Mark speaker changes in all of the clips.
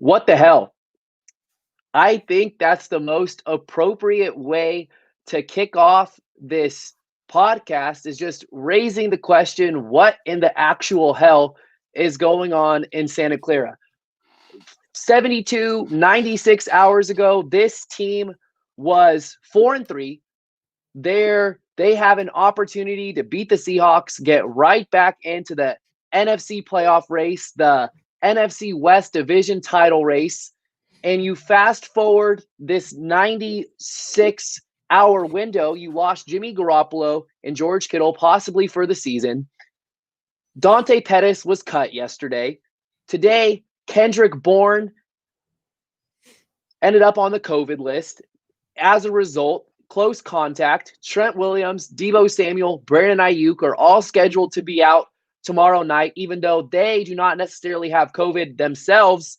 Speaker 1: What the hell? I think that's the most appropriate way to kick off this podcast is just raising the question, what in the actual hell is going on in Santa Clara? 72, 96 hours ago, this team was 4-3. They have an opportunity to beat the Seahawks, get right back into the NFC playoff race, the NFC West division title race, and you fast forward this 96-hour window, you lost Jimmy Garoppolo and George Kittle possibly for the season. Dante Pettis was cut yesterday. Today, Kendrick Bourne ended up on the COVID list. As a result, close contact, Trent Williams, Deebo Samuel, Brandon Ayuk are all scheduled to be out tomorrow night, even though they do not necessarily have COVID themselves.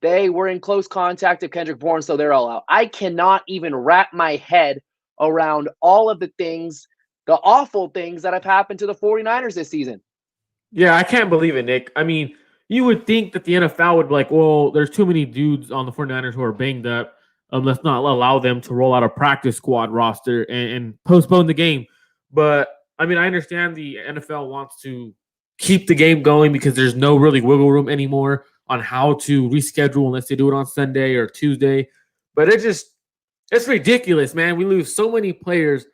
Speaker 1: They were in close contact with Kendrick Bourne, so they're all out. I cannot even wrap my head around all of the things, the awful things that have happened to the 49ers this season.
Speaker 2: Yeah, I can't believe it, Nick. I mean, you would think that the NFL would be like, well, there's too many dudes on the 49ers who are banged up. Let's not allow them to roll out a practice squad roster and postpone the game. But, I mean, I understand the NFL wants to keep the game going because there's no really wiggle room anymore on how to reschedule unless they do it on Sunday or Tuesday. But it's ridiculous, man. We lose so many players,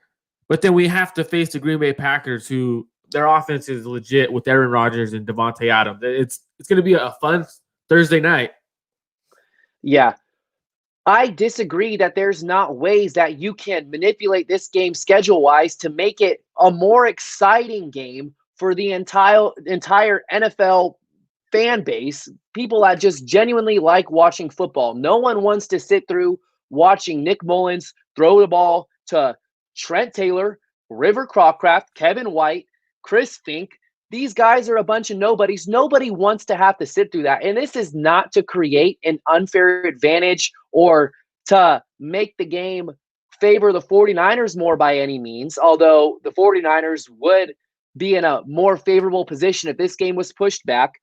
Speaker 2: but then we have to face the Green Bay Packers, who their offense is legit with Aaron Rodgers and Devontae Adams. It's going to be a fun Thursday night.
Speaker 1: Yeah. I disagree that there's not ways that you can manipulate this game schedule-wise to make it a more exciting game for the entire NFL fan base, people that just genuinely like watching football. No one wants to sit through watching Nick Mullins throw the ball to Trent Taylor, River Crocraft, Kevin White, Chris Fink. These guys are a bunch of nobodies. Nobody wants to have to sit through that. And this is not to create an unfair advantage or to make the game favor the 49ers more by any means, although the 49ers would be in a more favorable position if this game was pushed back.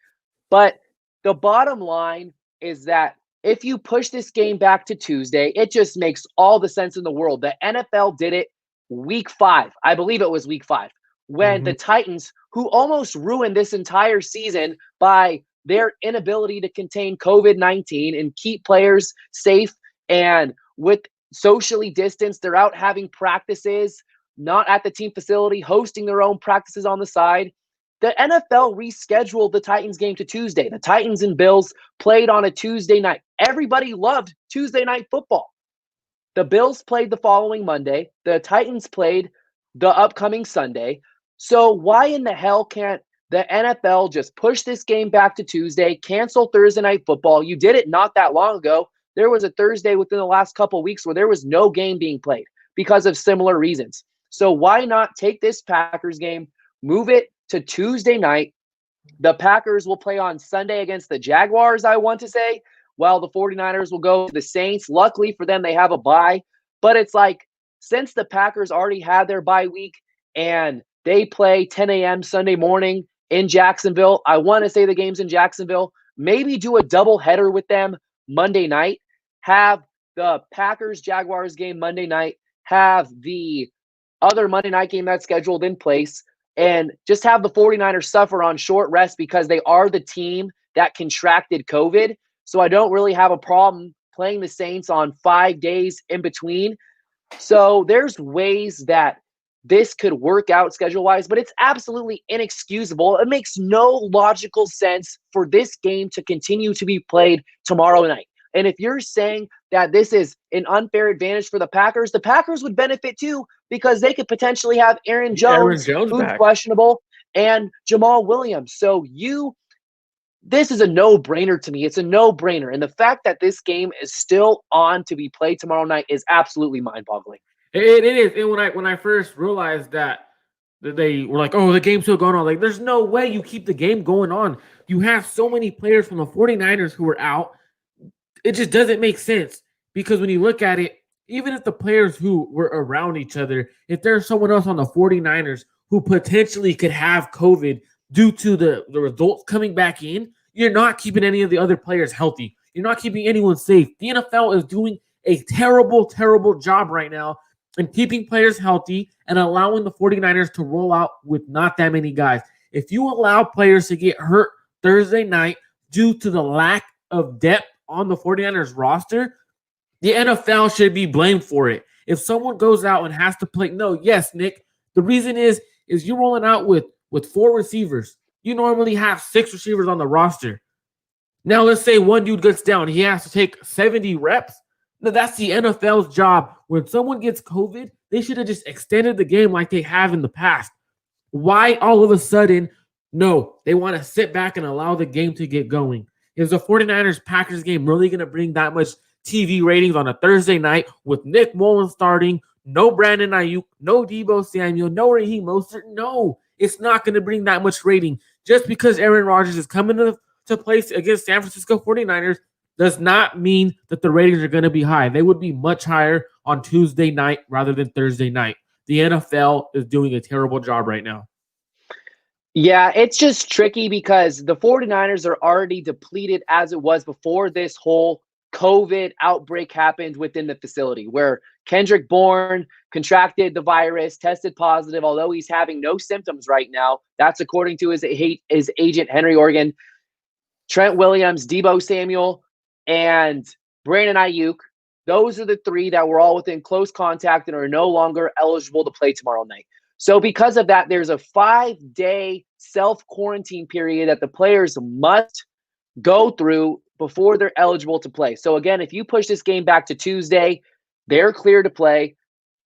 Speaker 1: But the bottom line is that if you push this game back to Tuesday, it just makes all the sense in the world. The NFL did it week 5. I believe it was week 5 when the Titans, who almost ruined this entire season by their inability to contain COVID-19 and keep players safe and with socially distanced, they're out having practices, not at the team facility, hosting their own practices on the side. The NFL rescheduled the Titans game to Tuesday. The Titans and Bills played on a Tuesday night. Everybody loved Tuesday night football. The Bills played the following Monday. The Titans played the upcoming Sunday. So why in the hell can't the NFL just push this game back to Tuesday, cancel Thursday night football? You did it not that long ago. There was a Thursday within the last couple of weeks where there was no game being played because of similar reasons. So why not take this Packers game, move it to Tuesday night? The Packers will play on Sunday against the Jaguars, I want to say, while the 49ers will go to the Saints. Luckily for them, they have a bye. But it's like, since the Packers already had their bye week and they play 10 a.m. Sunday morning in Jacksonville, I want to say the game's in Jacksonville, maybe do a doubleheader with them Monday night, have the Packers-Jaguars game Monday night, have the other Monday night game that's scheduled in place, and just have the 49ers suffer on short rest because they are the team that contracted COVID. So I don't really have a problem playing the Saints on 5 days in between. So there's ways that this could work out schedule-wise, but it's absolutely inexcusable. It makes no logical sense for this game to continue to be played tomorrow night. And if you're saying that this is an unfair advantage for the Packers would benefit too because they could potentially have Aaron Jones who's
Speaker 2: back,
Speaker 1: questionable, and Jamal Williams. So this is a no-brainer to me. It's a no-brainer. And the fact that this game is still on to be played tomorrow night is absolutely mind-boggling.
Speaker 2: It is. And when I first realized that they were like, oh, the game's still going on, like, there's no way you keep the game going on. You have so many players from the 49ers who are out. It just doesn't make sense because when you look at it, even if the players who were around each other, if there's someone else on the 49ers who potentially could have COVID due to the results coming back in, you're not keeping any of the other players healthy. You're not keeping anyone safe. The NFL is doing a terrible, terrible job right now in keeping players healthy and allowing the 49ers to roll out with not that many guys. If you allow players to get hurt Thursday night due to the lack of depth on the 49ers roster, the NFL should be blamed for it. If someone goes out and has to play, no, yes, Nick, the reason is you're rolling out with 4 receivers. You normally have 6 receivers on the roster. Now, let's say one dude gets down. He has to take 70 reps. No, that's the NFL's job. When someone gets COVID, they should have just extended the game like they have in the past. Why all of a sudden, no, they want to sit back and allow the game to get going? Is the 49ers-Packers game really going to bring that much TV ratings on a Thursday night with Nick Mullins starting, no Brandon Ayuk, no Deebo Samuel, no Raheem Mostert? No, it's not going to bring that much rating. Just because Aaron Rodgers is coming to place against San Francisco 49ers does not mean that the ratings are going to be high. They would be much higher on Tuesday night rather than Thursday night. The NFL is doing a terrible job right now.
Speaker 1: Yeah, it's just tricky because the 49ers are already depleted as it was before this whole COVID outbreak happened within the facility, where Kendrick Bourne contracted the virus, tested positive, although he's having no symptoms right now. That's according to his agent, Henry Organ. Trent Williams, Deebo Samuel, and Brandon Ayuk. Those are the 3 that were all within close contact and are no longer eligible to play tomorrow night. So because of that, there's a 5-day self-quarantine period that the players must go through before they're eligible to play. So again, if you push this game back to Tuesday, they're clear to play.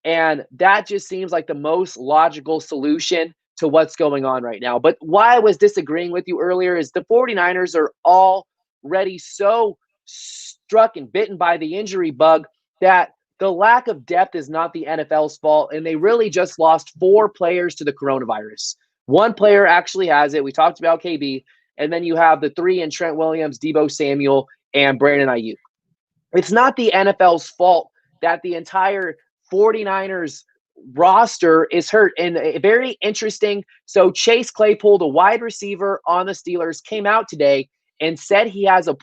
Speaker 1: And that just seems like the most logical solution to what's going on right now. But why I was disagreeing with you earlier is the 49ers are already so struck and bitten by the injury bug that the lack of depth is not the NFL's fault, and they really just lost 4 players to the coronavirus. 1 player actually has it. We talked about KB, and then you have the 3 in Trent Williams, Deebo Samuel, and Brandon Ayuk. It's not the NFL's fault that the entire 49ers roster is hurt. And very interesting. So Chase Claypool, the wide receiver on the Steelers, came out today and said he has a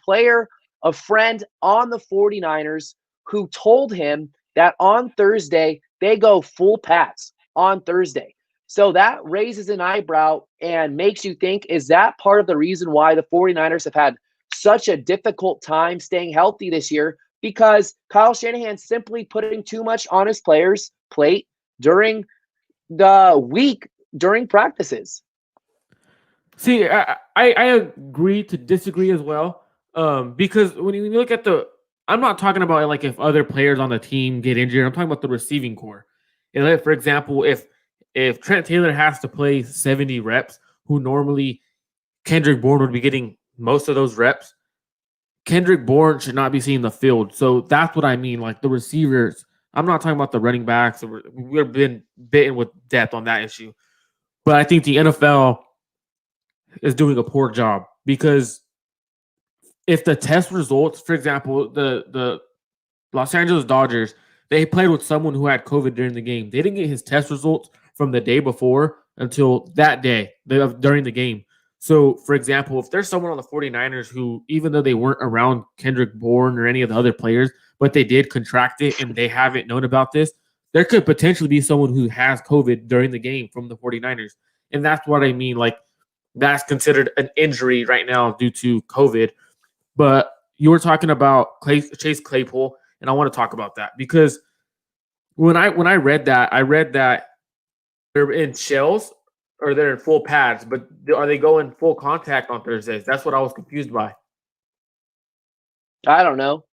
Speaker 1: friend on the 49ers who told him that on Thursday, they go full pads on Thursday. So that raises an eyebrow and makes you think, is that part of the reason why the 49ers have had such a difficult time staying healthy this year? Because Kyle Shanahan's simply putting too much on his players' plate during the week, during practices.
Speaker 2: See, I agree to disagree as well. Because when you look at I'm not talking about like if other players on the team get injured. I'm talking about the receiving core. And like, for example, if Trent Taylor has to play 70 reps, who normally Kendrick Bourne would be getting most of those reps, Kendrick Bourne should not be seeing the field. So that's what I mean. Like the receivers, I'm not talking about the running backs. We've been bitten with depth on that issue. But I think the NFL is doing a poor job because if the test results, for example, the Los Angeles Dodgers, they played with someone who had COVID during the game. They didn't get his test results from the day before until that day during the game. So, for example, if there's someone on the 49ers who, even though they weren't around Kendrick Bourne or any of the other players, but they did contract it and they haven't known about this, there could potentially be someone who has COVID during the game from the 49ers. And that's what I mean. Like, that's considered an injury right now due to COVID. But you were talking about Chase Claypool, and I want to talk about that because when I read that they're in shells or they're in full pads, but are they going full contact on Thursdays? That's what I was confused by.
Speaker 1: I don't know.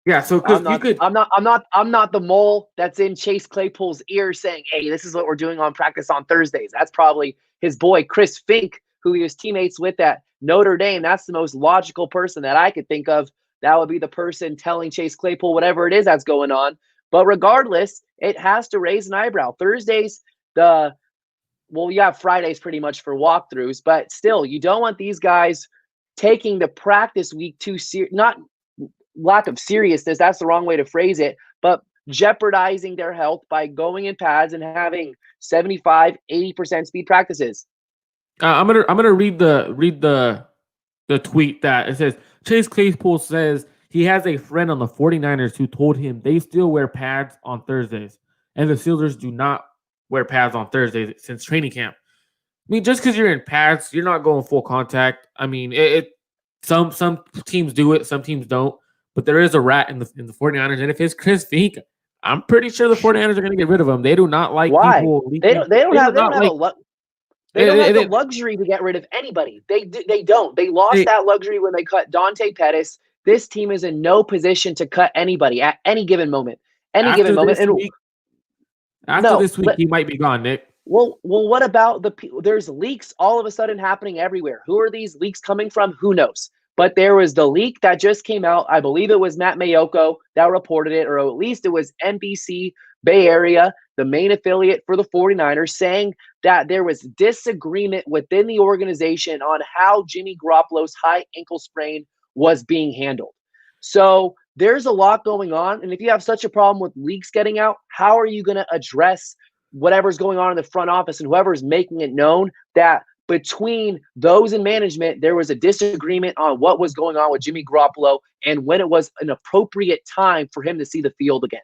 Speaker 2: Yeah, so because
Speaker 1: I'm not the mole that's in Chase Claypool's ear saying, "Hey, this is what we're doing on practice on Thursdays." That's probably his boy Chris Fink, who he was teammates with at Notre Dame. That's the most logical person that I could think of. That would be the person telling Chase Claypool whatever it is that's going on. But regardless, it has to raise an eyebrow. Thursdays, you have Fridays pretty much for walkthroughs, but still, you don't want these guys taking the practice week too serious. Not lack of seriousness, that's the wrong way to phrase it, but jeopardizing their health by going in pads and having 75, 80% speed practices.
Speaker 2: I'm gonna read the tweet that it says Chase Claypool says he has a friend on the 49ers who told him they still wear pads on Thursdays, and the Steelers do not wear pads on Thursdays since training camp. I mean, just because you're in pads, you're not going full contact. I mean, some teams do it, some teams don't. But there is a rat in the 49ers, and if it's Chris Fink, I'm pretty sure the 49ers are going to get rid of him. They do not like
Speaker 1: Why?
Speaker 2: people leaking.
Speaker 1: They don't have the luxury to get rid of anybody. They don't. They lost that luxury when they cut Dante Pettis. This team is in no position to cut anybody at any given moment. After
Speaker 2: this week, he might be gone, Nick.
Speaker 1: Well, what about there's leaks all of a sudden happening everywhere. Who are these leaks coming from? Who knows? But there was the leak that just came out. I believe it was Matt Mayoko that reported it, or at least it was NBC Bay Area, the main affiliate for the 49ers, saying that there was disagreement within the organization on how Jimmy Garoppolo's high ankle sprain was being handled. So there's a lot going on. And if you have such a problem with leaks getting out, how are you going to address whatever's going on in the front office and whoever's making it known that between those in management, there was a disagreement on what was going on with Jimmy Garoppolo and when it was an appropriate time for him to see the field again?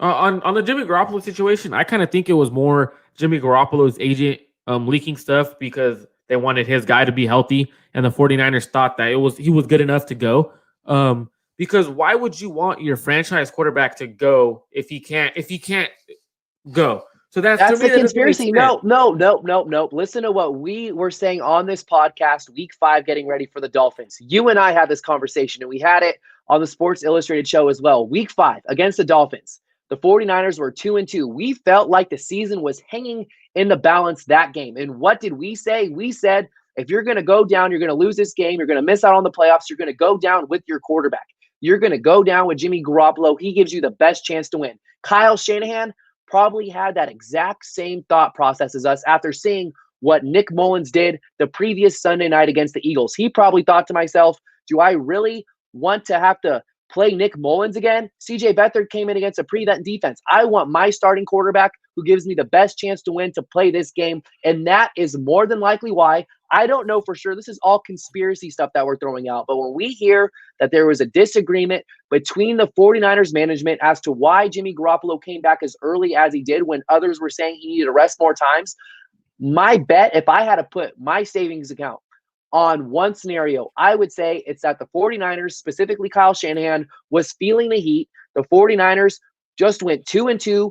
Speaker 2: On the Jimmy Garoppolo situation, I kind of think it was more Jimmy Garoppolo's agent leaking stuff because they wanted his guy to be healthy, and the 49ers thought that he was good enough to go. Because why would you want your franchise quarterback to go if he can't go? So that's
Speaker 1: the conspiracy. No. Listen to what we were saying on this podcast, week 5, getting ready for the Dolphins. You and I had this conversation, and we had it on the Sports Illustrated show as well. Week 5 against the Dolphins. The 49ers were 2-2. We felt like the season was hanging in the balance that game. And what did we say? We said, if you're going to go down, you're going to lose this game. You're going to miss out on the playoffs. You're going to go down with your quarterback. You're going to go down with Jimmy Garoppolo. He gives you the best chance to win. Kyle Shanahan probably had that exact same thought process as us after seeing what Nick Mullins did the previous Sunday night against the Eagles. He probably thought to myself, do I really want to have to play Nick Mullins again? CJ Beathard came in against a prevent defense. I want my starting quarterback who gives me the best chance to win to play this game. And that is more than likely why. I don't know for sure. This is all conspiracy stuff that we're throwing out. But when we hear that there was a disagreement between the 49ers management as to why Jimmy Garoppolo came back as early as he did when others were saying he needed to rest more times, my bet, if I had to put my savings account on one scenario, I would say it's that the 49ers, specifically Kyle Shanahan, was feeling the heat. The 49ers just went 2-2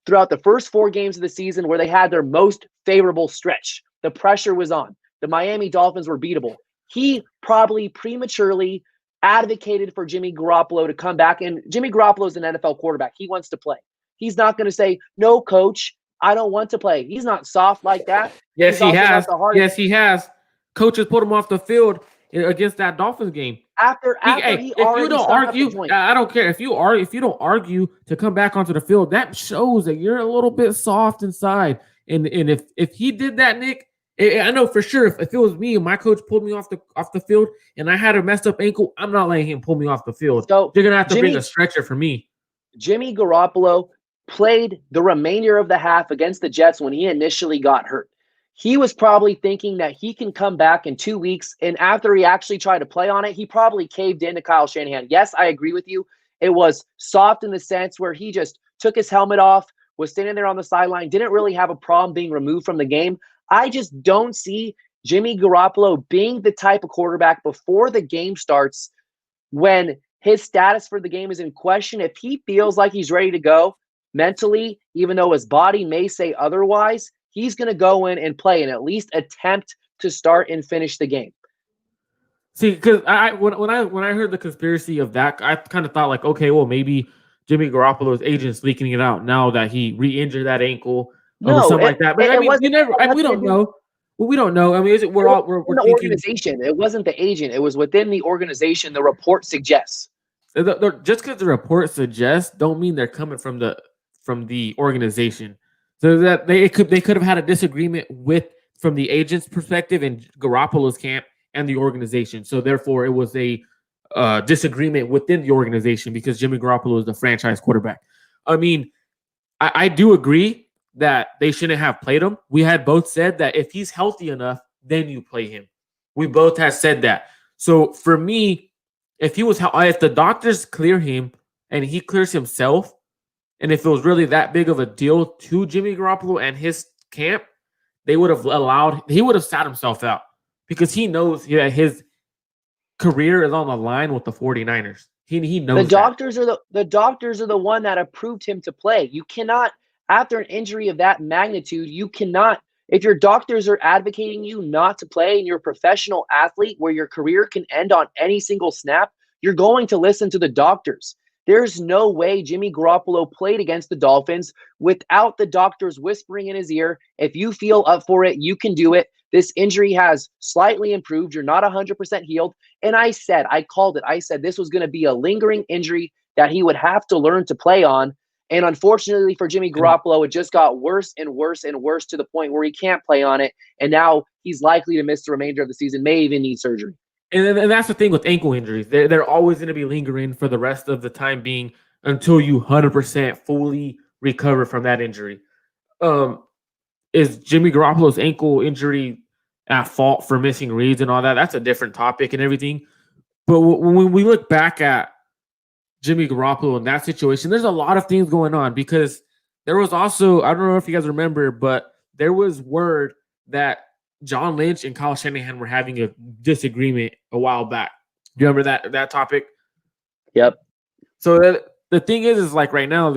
Speaker 1: throughout the first 4 games of the season where they had their most favorable stretch. The pressure was on. The Miami Dolphins were beatable. He probably prematurely advocated for Jimmy Garoppolo to come back. And Jimmy Garoppolo is an NFL quarterback. He wants to play. He's not going to say, no, coach, I don't want to play. He's not soft like that.
Speaker 2: Yes, he has. Yes, he has. Coaches put him off the field against that Dolphins game.
Speaker 1: After he if you don't argue,
Speaker 2: I don't care if you don't argue to come back onto the field. That shows that you're a little bit soft inside. And if he did that, Nick, I know for sure if it was me and my coach pulled me off the field and I had a messed up ankle, I'm not letting him pull me off the field. So you're gonna have to bring a stretcher for me.
Speaker 1: Jimmy Garoppolo played the remainder of the half against the Jets when he initially got hurt. He was probably thinking that he can come back in 2 weeks, and after he actually tried to play on it, he probably caved into Kyle Shanahan. Yes, I agree with you. It was soft in the sense where he just took his helmet off, was standing there on the sideline, didn't really have a problem being removed from the game. I just don't see Jimmy Garoppolo being the type of quarterback before the game starts when his status for the game is in question. If he feels like he's ready to go mentally, even though his body may say otherwise, he's going to go in and play and at least attempt to start and finish the game.
Speaker 2: See, because when I heard the conspiracy of that, I kind of thought like, okay, well, maybe Jimmy Garoppolo's agent's leaking it out now that he re-injured that ankle or something like that. But we don't know. Well, we don't know. I mean, we're
Speaker 1: the organization. It wasn't the agent. It was within the organization. The report suggests.
Speaker 2: Just because the report suggests, don't mean they're coming from the organization. So that they could have had a disagreement from the agent's perspective and Garoppolo's camp and the organization. So therefore, it was a disagreement within the organization because Jimmy Garoppolo is the franchise quarterback. I mean, I do agree that they shouldn't have played him. We had both said that if he's healthy enough, then you play him. We both have said that. So for me, if the doctors clear him and he clears himself, and if it was really that big of a deal to Jimmy Garoppolo and his camp, he would have sat himself out because he knows that his career is on the line with the 49ers. He knows
Speaker 1: The doctors are the one that approved him to play. You cannot, after an injury of that magnitude, you cannot, if your doctors are advocating you not to play and you're a professional athlete where your career can end on any single snap, you're going to listen to the doctors. There's no way Jimmy Garoppolo played against the Dolphins without the doctors whispering in his ear, if you feel up for it, you can do it. This injury has slightly improved. You're not 100% healed. And I called it. I said this was going to be a lingering injury that he would have to learn to play on. And unfortunately for Jimmy Garoppolo, it just got worse and worse and worse to the point where he can't play on it. And now he's likely to miss the remainder of the season, may even need surgery.
Speaker 2: And that's the thing with ankle injuries. They're always going to be lingering for the rest of the time being until you 100% fully recover from that injury. Is Jimmy Garoppolo's ankle injury at fault for missing reads and all that? That's a different topic and everything. But when we look back at Jimmy Garoppolo in that situation, there's a lot of things going on because there was also, I don't know if you guys remember, but there was word that John Lynch and Kyle Shanahan were having a disagreement a while back. Do you remember that topic?
Speaker 1: Yep.
Speaker 2: So the thing is like right now,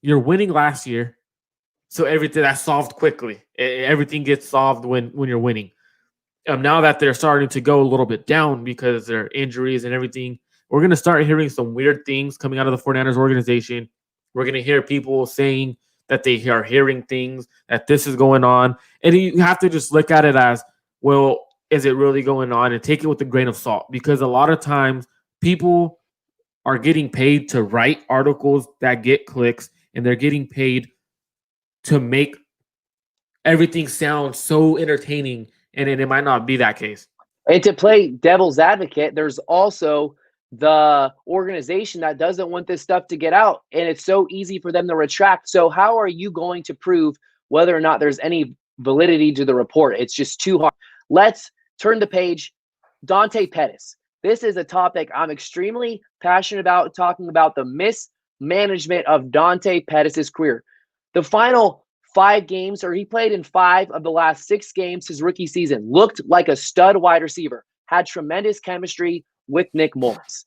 Speaker 2: you're winning last year, so everything that's solved quickly. Everything gets solved when you're winning. Now that they're starting to go a little bit down because there are injuries and everything, we're going to start hearing some weird things coming out of the 49ers organization. We're going to hear people saying that they are hearing things, that this is going on. And you have to just look at it as, well, is it really going on? And take it with a grain of salt. Because a lot of times people are getting paid to write articles that get clicks, and they're getting paid to make everything sound so entertaining. And it might not be that case.
Speaker 1: And to play devil's advocate, there's also the organization that doesn't want this stuff to get out, and it's so easy for them to retract. So how are you going to prove whether or not there's any validity to the report? It's just too hard. Let's turn the page. Dante Pettis. This is a topic I'm extremely passionate about, talking about the mismanagement of Dante Pettis' career. The final 5 games, or he played in 5 of the last 6 games his rookie season, looked like a stud wide receiver, had tremendous chemistry with Nick Mullins.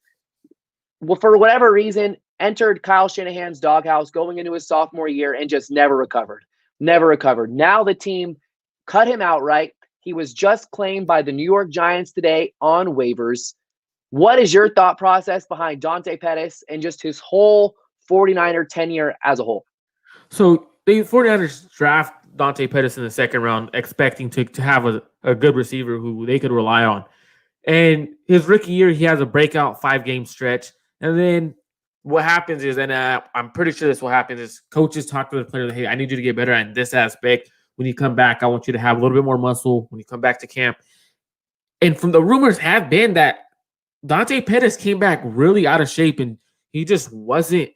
Speaker 1: Well, for whatever reason, entered Kyle Shanahan's doghouse going into his sophomore year and just never recovered. Now the team cut him outright. He was just claimed by the New York Giants today on waivers. What is your thought process behind Dante Pettis and just his whole 49er tenure as a whole?
Speaker 2: So the 49ers draft Dante Pettis in the second round, expecting to have a good receiver who they could rely on. And his rookie year, he has a breakout 5-game stretch. And then what happens is, and I'm pretty sure this will happen, is coaches talk to the player, hey, I need you to get better in this aspect. When you come back, I want you to have a little bit more muscle when you come back to camp. And from the rumors have been that Dante Pettis came back really out of shape, and he just wasn't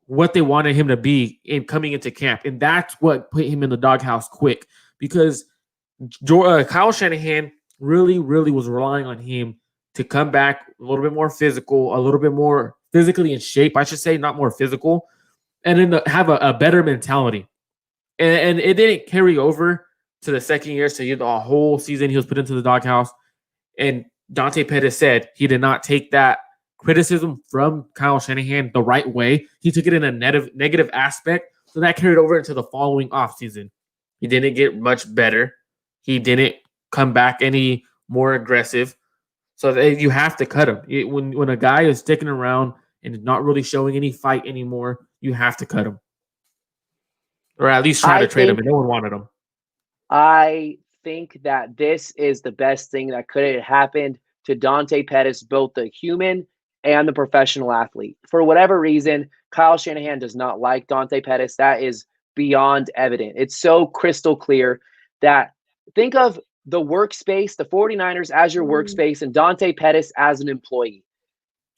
Speaker 2: what they wanted him to be in coming into camp. And that's what put him in the doghouse quick, because Kyle Shanahan really was relying on him to come back a little bit more physical, a little bit more physically in shape, I should say, not more physical, and then have a better mentality. And it didn't carry over to the second year. So the whole season he was put into the doghouse. And Dante Pettis said he did not take that criticism from Kyle Shanahan the right way. He took it in a negative aspect. So that carried over into the following offseason. He didn't get much better. He didn't come back any more aggressive. So you have to cut him. When a guy is sticking around and not really showing any fight anymore, you have to cut him. Or at least try to trade him, and no one wanted him.
Speaker 1: I think that this is the best thing that could have happened to Dante Pettis, both the human and the professional athlete. For whatever reason, Kyle Shanahan does not like Dante Pettis. That is beyond evident. It's so crystal clear that think of the workspace, the 49ers as your workspace, and Dante Pettis as an employee.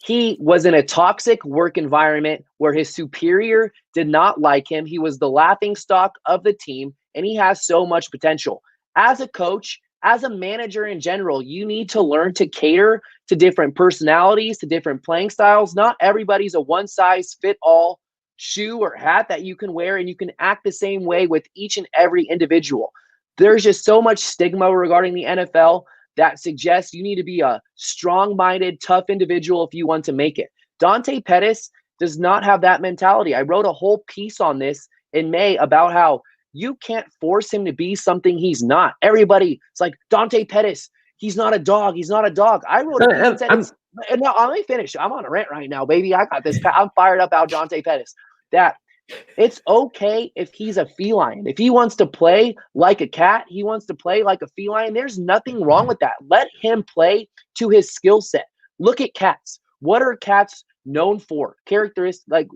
Speaker 1: He was in a toxic work environment where his superior did not like him. He was the laughingstock of the team, and he has so much potential. As a coach, as a manager in general, you need to learn to cater to different personalities, to different playing styles. Not everybody's a one-size-fit-all shoe or hat that you can wear, and you can act the same way with each and every individual. There's just so much stigma regarding the NFL that suggests you need to be a strong-minded, tough individual if you want to make it. Dante Pettis does not have that mentality. I wrote a whole piece on this in May about how you can't force him to be something he's not. Everybody, it's like, Dante Pettis, he's not a dog. He's not a dog. I wrote a piece that said, and now let me finish. I'm on a rant right now, baby. I got this. I'm fired up about Dante Pettis. That it's okay if he's a feline. If he wants to play like a cat, he wants to play like a feline. There's nothing wrong with that. Let him play to his skill set. Look at cats. What are cats known for? Characteristics, like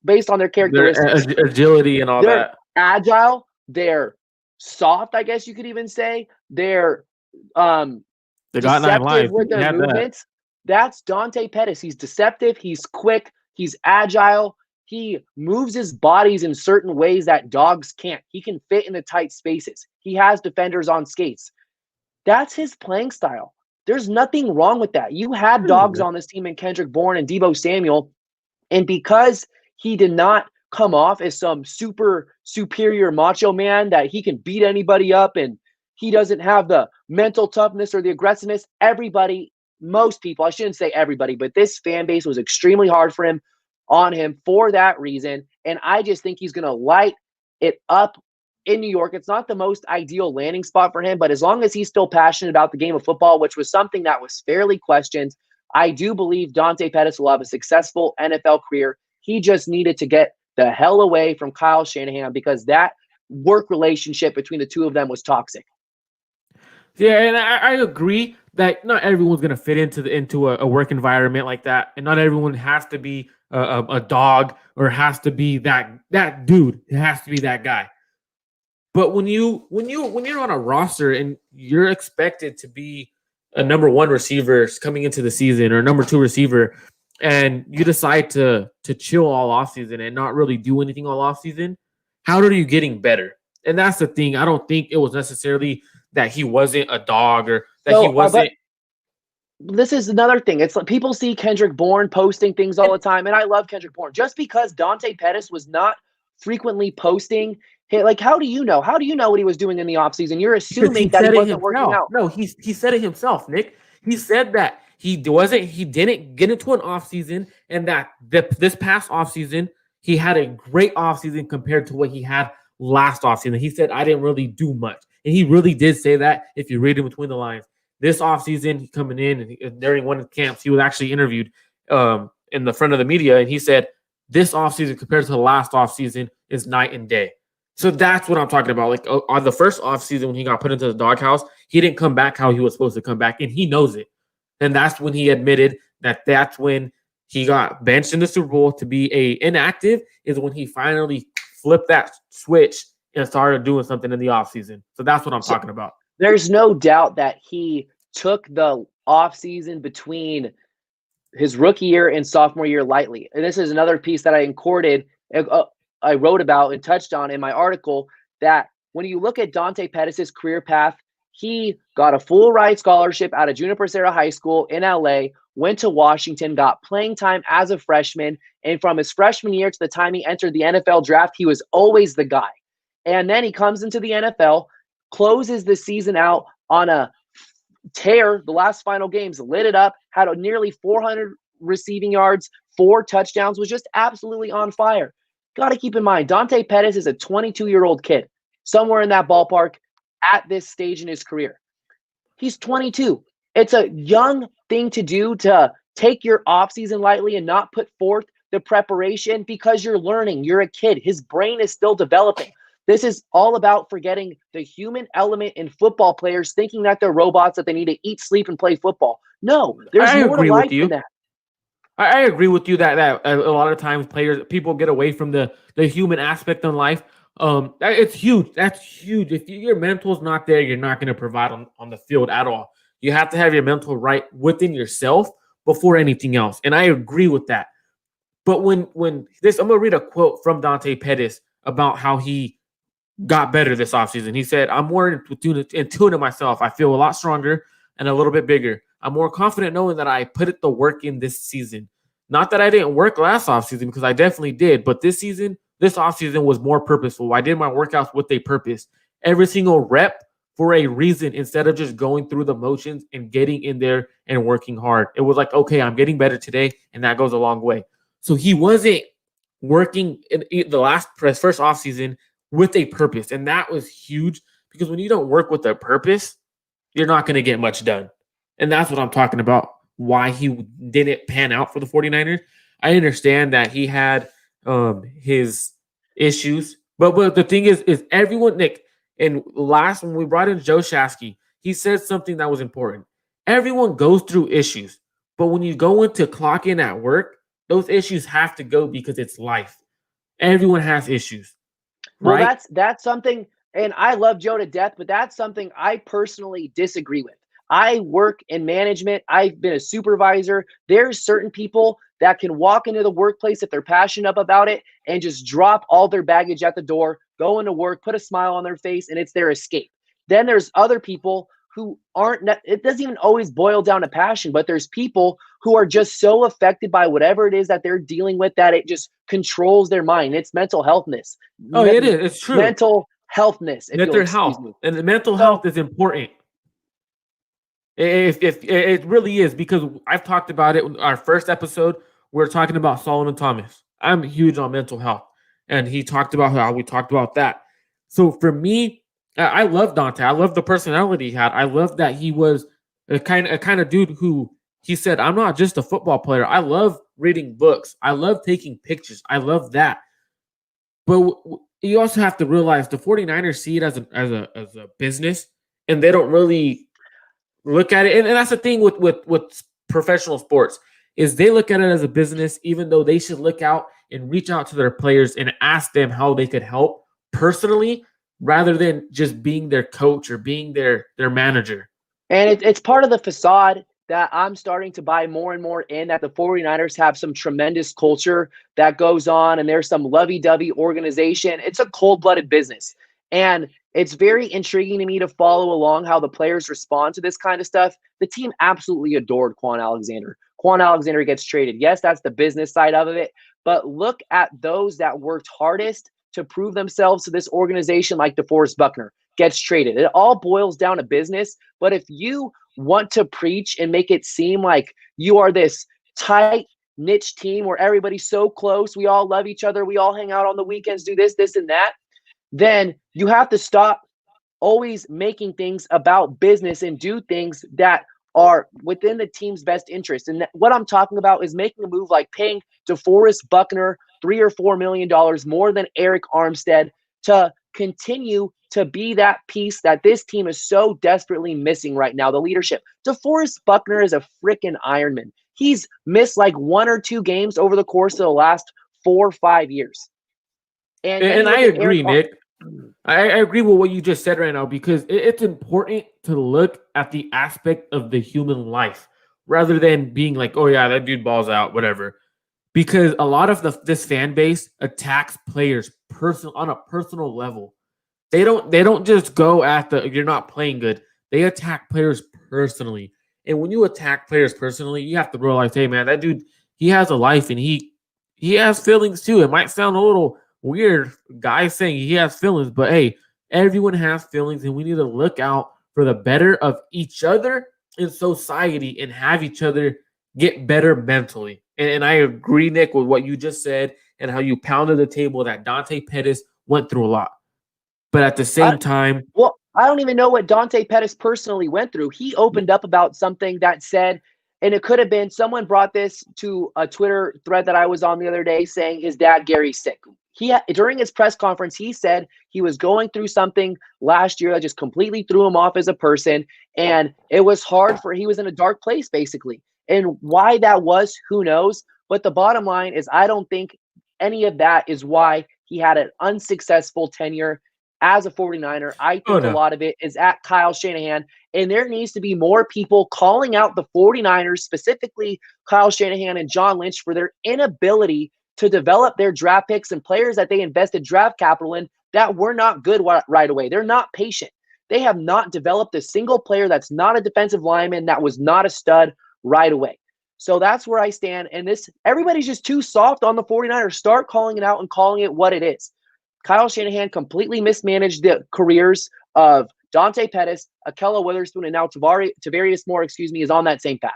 Speaker 1: based on their characteristics.
Speaker 2: Their agility and all
Speaker 1: they're
Speaker 2: that.
Speaker 1: Agile. They're soft, I guess you could even say. They're
Speaker 2: They got 9 lives
Speaker 1: with their movements. That's Dante Pettis. He's deceptive. He's quick. He's agile. He moves his bodies in certain ways that dogs can't. He can fit in the tight spaces. He has defenders on skates. That's his playing style. There's nothing wrong with that. You had dogs on this team in Kendrick Bourne and Deebo Samuel, and because he did not come off as some super superior macho man that he can beat anybody up and he doesn't have the mental toughness or the aggressiveness, most people, I shouldn't say everybody, but this fan base was extremely hard on him for that reason. And I just think he's going to light it up in New York. It's not the most ideal landing spot for him, but as long as he's still passionate about the game of football, which was something that was fairly questioned, I do believe Dante Pettis will have a successful NFL career. He just needed to get the hell away from Kyle Shanahan because that work relationship between the two of them was toxic.
Speaker 2: Yeah, and I agree that not everyone's going to fit into a work environment like that, and not everyone has to be a dog or has to be that dude. It has to be that guy. But when you're on a roster and you're expected to be a number 1 receiver coming into the season or a number 2 receiver, and you decide to chill all offseason and not really do anything all offseason, how are you getting better? And that's the thing. I don't think it was necessarily that he wasn't a dog or that he wasn't.
Speaker 1: This is another thing. It's like people see Kendrick Bourne posting things all the time, and I love Kendrick Bourne. Just because Dante Pettis was not frequently posting, like, how do you know? How do you know what he was doing in the offseason? You're assuming that he wasn't working out.
Speaker 2: No, he said it himself, Nick. He said that he didn't get into an offseason, and that this past offseason, he had a great offseason compared to what he had last offseason. He said, I didn't really do much. And he really did say that if you read it between the lines. This offseason, coming in and during one of the camps, he was actually interviewed in the front of the media, and he said, this offseason compared to the last offseason is night and day. So that's what I'm talking about. Like on the first offseason when he got put into the doghouse, he didn't come back how he was supposed to come back, and he knows it. And that's when he admitted that's when he got benched in the Super Bowl to be inactive, is when he finally flipped that switch and started doing something in the offseason. So that's what I'm talking about.
Speaker 1: There's no doubt that he took the offseason between his rookie year and sophomore year lightly. And this is another piece that I wrote about and touched on in my article, that when you look at Dante Pettis' career path, he got a full ride scholarship out of Juniper Serra High School in LA, went to Washington, got playing time as a freshman. And from his freshman year to the time he entered the NFL draft, he was always the guy. And then he comes into the NFL, closes the season out on a tear. The last final games lit it up, had a nearly 400 receiving yards, 4 touchdowns, was just absolutely on fire. Got to keep in mind, Dante Pettis is a 22-year-old kid, somewhere in that ballpark at this stage in his career. He's 22. It's a young thing to do, to take your offseason lightly and not put forth the preparation because you're learning. You're a kid. His brain is still developing. This is all about forgetting the human element in football players, thinking that they're robots, that they need to eat, sleep, and play football. No, there's more to life than that.
Speaker 2: I agree with you that a lot of times people get away from the human aspect in life. It's huge. That's huge. If your mental is not there, you're not going to provide on the field at all. You have to have your mental right within yourself before anything else. And I agree with that. But when this, I'm going to read a quote from Dante Pettis about how he got better this offseason. He said, I'm more in tune to myself. I feel a lot stronger and a little bit bigger. I'm more confident knowing that I put the work in this season. Not that I didn't work last offseason, because I definitely did, but this offseason was more purposeful. I did my workouts with a purpose. Every single rep for a reason, instead of just going through the motions and getting in there and working hard. It was like, okay, I'm getting better today, and that goes a long way. So he wasn't working in the first offseason with a purpose. And that was huge, because when you don't work with a purpose, you're not going to get much done. And that's what I'm talking about, why he didn't pan out for the 49ers. I understand that he had his issues, but the thing is everyone, Nick, and last when we brought in Joe Shasky, he said something that was important. Everyone goes through issues, but when you go into clock in at work, those issues have to go, because it's life. Everyone has issues.
Speaker 1: Well,
Speaker 2: Right?
Speaker 1: that's something, and I love Joe to death, but that's something I personally disagree with. I work in management. I've been a supervisor. There's certain people that can walk into the workplace if they're passionate about it and just drop all their baggage at the door, go into work, put a smile on their face, and it's their escape. Then there's other people who aren't, it doesn't even always boil down to passion, but there's people who are just so affected by whatever it is that they're dealing with that it just controls their mind. It's mental healthness.
Speaker 2: Oh, it is. It's true.
Speaker 1: Mental healthness.
Speaker 2: Mental health. And the mental health is important. If it really is, because I've talked about it in our first episode. We're talking about Solomon Thomas. I'm huge on mental health, and he talked about how we talked about that. So for me, I love Dante. I love the personality he had. I love that he was a kind of dude who, he said, I'm not just a football player. I love reading books. I love taking pictures. I love that. But you also have to realize the 49ers see it as a business, and they don't really look at it. And that's the thing with professional sports, is they look at it as a business, even though they should look out and reach out to their players and ask them how they could help personally, rather than just being their coach or being their manager.
Speaker 1: And it's part of the facade that I'm starting to buy more and more in, that the 49ers have some tremendous culture that goes on, and there's some lovey-dovey organization. It's a cold-blooded business. And it's very intriguing to me to follow along how the players respond to this kind of stuff. The team absolutely adored Quan Alexander. Quan Alexander gets traded. Yes, that's the business side of it. But look at those that worked hardest to prove themselves to this organization, like DeForest Buckner gets traded. It all boils down to business. But if you want to preach and make it seem like you are this tight niche team where everybody's so close, we all love each other, we all hang out on the weekends, do this, and that, then you have to stop always making things about business and do things that are within the team's best interest. And what I'm talking about is making a move like paying DeForest Buckner $3 or $4 million more than Eric Armstead to continue to be that piece that this team is so desperately missing right now, the leadership. DeForest Buckner is a freaking Ironman. He's missed like 1 or 2 games over the course of the last 4 or 5 years.
Speaker 2: And I agree, Nick. I agree with what you just said right now, because it's important to look at the aspect of the human life rather than being like, oh yeah, that dude balls out, whatever. Because a lot of this fan base attacks players on a personal level. They don't just go at you're not playing good. They attack players personally. And when you attack players personally, you have to realize, hey man, that dude, he has a life, and he has feelings too. It might sound a little weird, guys saying he has feelings, but hey, everyone has feelings, and we need to look out for the better of each other in society and have each other get better mentally. And I agree, Nick, with what you just said and how you pounded the table that Dante Pettis went through a lot. But at the same time,
Speaker 1: well, I don't even know what Dante Pettis personally went through. He opened up about something that said, and it could have been, someone brought this to a Twitter thread that I was on the other day, saying his dad Gary's sick. During his press conference, he said he was going through something last year that just completely threw him off as a person, and it was hard he was in a dark place basically. And why that was, who knows? But the bottom line is, I don't think any of that is why he had an unsuccessful tenure as a 49er. I think a lot of it is at Kyle Shanahan, and there needs to be more people calling out the 49ers, specifically Kyle Shanahan and John Lynch, for their inability to develop their draft picks and players that they invested draft capital in that were not good right away. They're not patient. They have not developed a single player that's not a defensive lineman, that was not a stud right away. So that's where I stand. And everybody's just too soft on the 49ers. Start calling it out and calling it what it is. Kyle Shanahan completely mismanaged the careers of Dante Pettis, Akella Witherspoon, and now Tavarius Moore, is on that same path.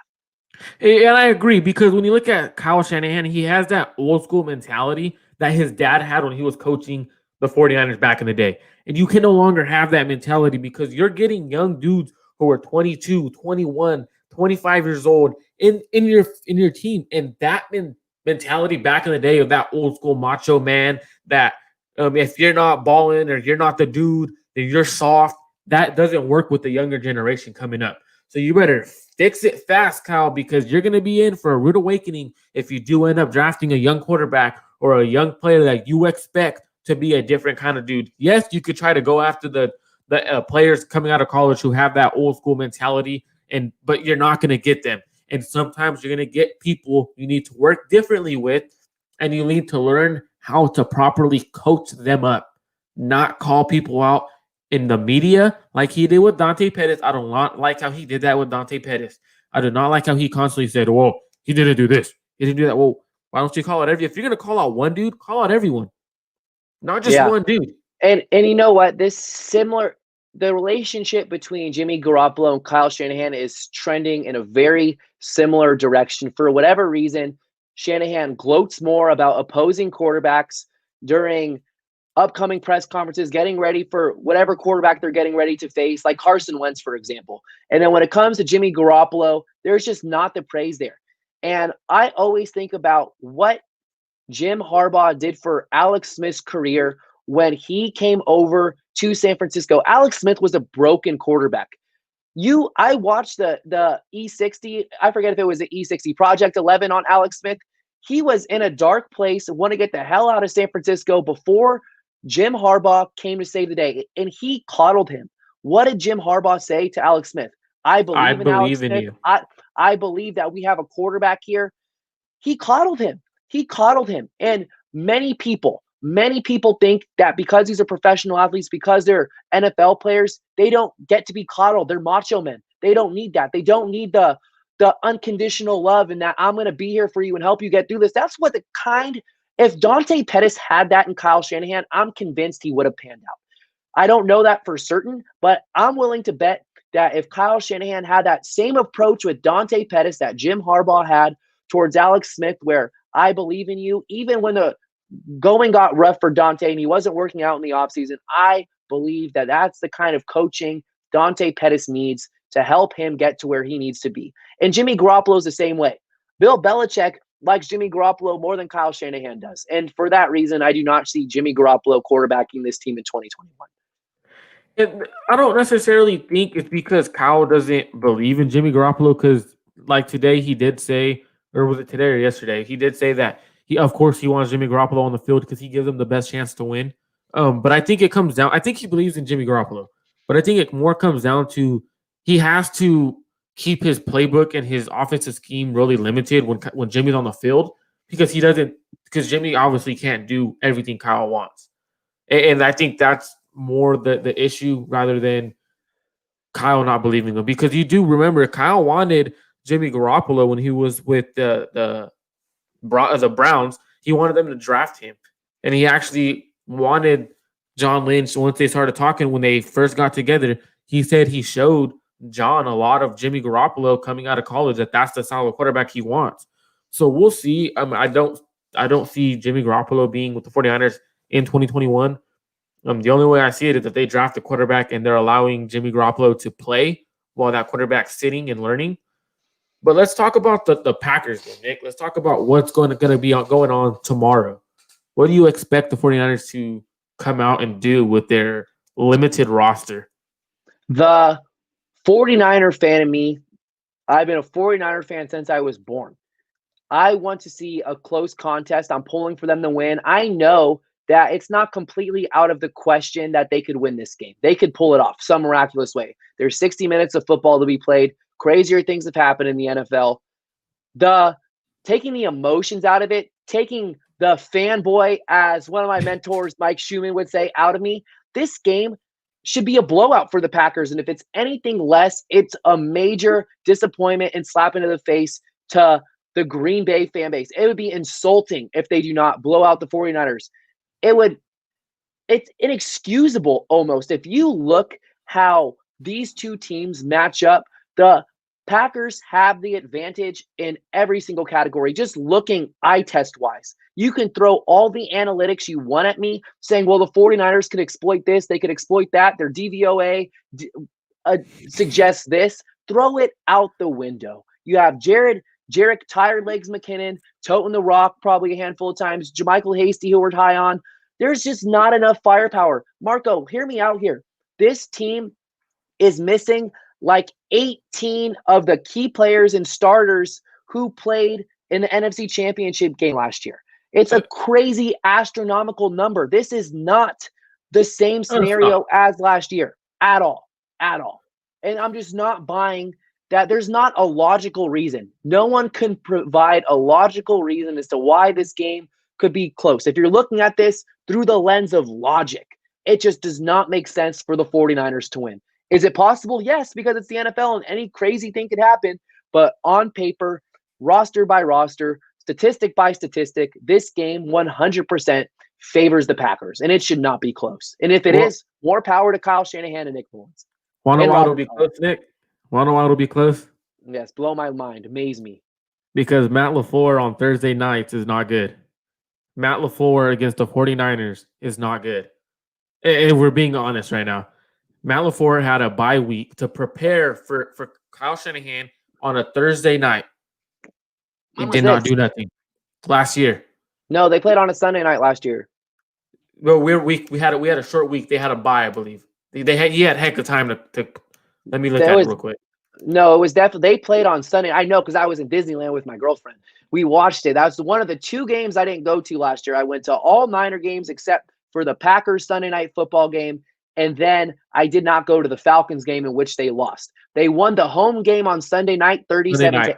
Speaker 2: And I agree, because when you look at Kyle Shanahan, he has that old school mentality that his dad had when he was coaching the 49ers back in the day. And you can no longer have that mentality, because you're getting young dudes who are 22, 21, 25 years old in your team. And that mentality back in the day of that old school macho man that if you're not balling or you're not the dude, then you're soft. That doesn't work with the younger generation coming up. So you better fix it fast, Kyle, because you're going to be in for a rude awakening if you do end up drafting a young quarterback or a young player that you expect to be a different kind of dude. Yes, you could try to go after the players coming out of college who have that old school mentality, but you're not going to get them. And sometimes you're going to get people you need to work differently with, and you need to learn how to properly coach them up, not call people out in the media like he did with Dante Pettis. I don't like how he did that with Dante Pettis. I do not like how he constantly said, well, he didn't do this, he didn't do that. Well, why don't you call out if you're going to call out one dude, call out everyone, not just one dude.
Speaker 1: And you know what? The relationship between Jimmy Garoppolo and Kyle Shanahan is trending in a very similar direction. For whatever reason, Shanahan gloats more about opposing quarterbacks during upcoming press conferences, getting ready for whatever quarterback they're getting ready to face, like Carson Wentz, for example. And then when it comes to Jimmy Garoppolo, there's just not the praise there. And I always think about what Jim Harbaugh did for Alex Smith's career when he came over to San Francisco. Alex Smith was a broken quarterback. I watched the E60. I forget if it was the E60 Project 11 on Alex Smith. He was in a dark place and wanted to get the hell out of San Francisco before Jim Harbaugh came to save the day, and he coddled him. What did Jim Harbaugh say to Alex Smith? I believe in Alex Smith.
Speaker 2: You.
Speaker 1: I believe that we have a quarterback here. He coddled him. And many people think that because these are professional athletes, because they're NFL players, they don't get to be coddled. They're macho men. They don't need that. They don't need the unconditional love and that I'm going to be here for you and help you get through this. That's what if Dante Pettis had that in Kyle Shanahan, I'm convinced he would have panned out. I don't know that for certain, but I'm willing to bet that if Kyle Shanahan had that same approach with Dante Pettis that Jim Harbaugh had towards Alex Smith, where I believe in you, even when the going got rough for Dante and he wasn't working out in the offseason, I believe that that's the kind of coaching Dante Pettis needs to help him get to where he needs to be. And Jimmy Garoppolo is the same way. Bill Belichick likes Jimmy Garoppolo more than Kyle Shanahan does. And for that reason, I do not see Jimmy Garoppolo quarterbacking this team in 2021.
Speaker 2: And I don't necessarily think it's because Kyle doesn't believe in Jimmy Garoppolo, because like today he did say, or was it today or yesterday, he did say that of course he wants Jimmy Garoppolo on the field because he gives him the best chance to win. But I think it comes down, I think he believes in Jimmy Garoppolo, but I think it more comes down to he has to keep his playbook and his offensive scheme really limited when Jimmy's on the field, because Jimmy obviously can't do everything Kyle wants. And I think that's more the issue rather than Kyle not believing him, because you do remember Kyle wanted Jimmy Garoppolo when he was with the Browns. He wanted them to draft him, and he actually wanted John Lynch. Once they started talking, when they first got together, he said he showed John a lot of Jimmy Garoppolo coming out of college, that's the style of quarterback he wants. So we'll see. I don't see Jimmy Garoppolo being with the 49ers in 2021. The only way I see it is that they draft a quarterback and they're allowing Jimmy Garoppolo to play while that quarterback's sitting and learning. But let's talk about the Packers game, Nick. Let's talk about what's going to be going on tomorrow. What do you expect the 49ers to come out and do with their limited roster?
Speaker 1: The 49er fan in me, I've been a 49er fan since I was born. I want to see a close contest. I'm pulling for them to win. I know that it's not completely out of the question that they could win this game. They could pull it off some miraculous way. There's 60 minutes of football to be played. Crazier things have happened in the NFL. Taking the emotions out of it, taking the fanboy, as one of my mentors, Mike Schumann, would say, out of me, this game should be a blowout for the Packers. And if it's anything less, it's a major disappointment and slap into the face to the Green Bay fan base. It would be insulting if they do not blow out the 49ers. It's inexcusable almost. If you look how these two teams match up, the Packers have the advantage in every single category. Just looking eye test wise, you can throw all the analytics you want at me saying, well, the 49ers could exploit this, they could exploit that. Their DVOA suggests this. Throw it out the window. You have Jarek, Tired Legs McKinnon, toting the rock probably a handful of times, JaMychal Hasty, who we're high on. There's just not enough firepower. Marco, hear me out here. This team is missing like 18 of the key players and starters who played in the NFC Championship game last year. It's a crazy astronomical number. This is not the same scenario as last year at all. And I'm just not buying that. There's not a logical reason. No one can provide a logical reason as to why this game could be close. If you're looking at this through the lens of logic, it just does not make sense for the 49ers to win. Is it possible? Yes, because it's the NFL and any crazy thing could happen. But on paper, roster by roster, statistic by statistic, this game 100% favors the Packers, and it should not be close. And if it is, more power to Kyle Shanahan and Nick Mullins.
Speaker 2: Want to know why it'll be close, Nick? Want to know why it'll be close?
Speaker 1: Yes, blow my mind. Amaze me.
Speaker 2: Because Matt LaFleur on Thursday nights is not good. Matt LaFleur against the 49ers is not good. And we're being honest right now. Matt LaFleur had a bye week to prepare for Kyle Shanahan on a Thursday night. He did not do nothing last year.
Speaker 1: No, they played on a Sunday night last year.
Speaker 2: Well, we had a short week. They had a bye, I believe. He had heck of time to let me look at it real quick.
Speaker 1: No, it was definitely they played on Sunday. I know because I was in Disneyland with my girlfriend. We watched it. That was one of the two games I didn't go to last year. I went to all Niner games except for the Packers Sunday night football game. And then I did not go to the Falcons game in which they lost. They won the home game on Sunday night, 37-8.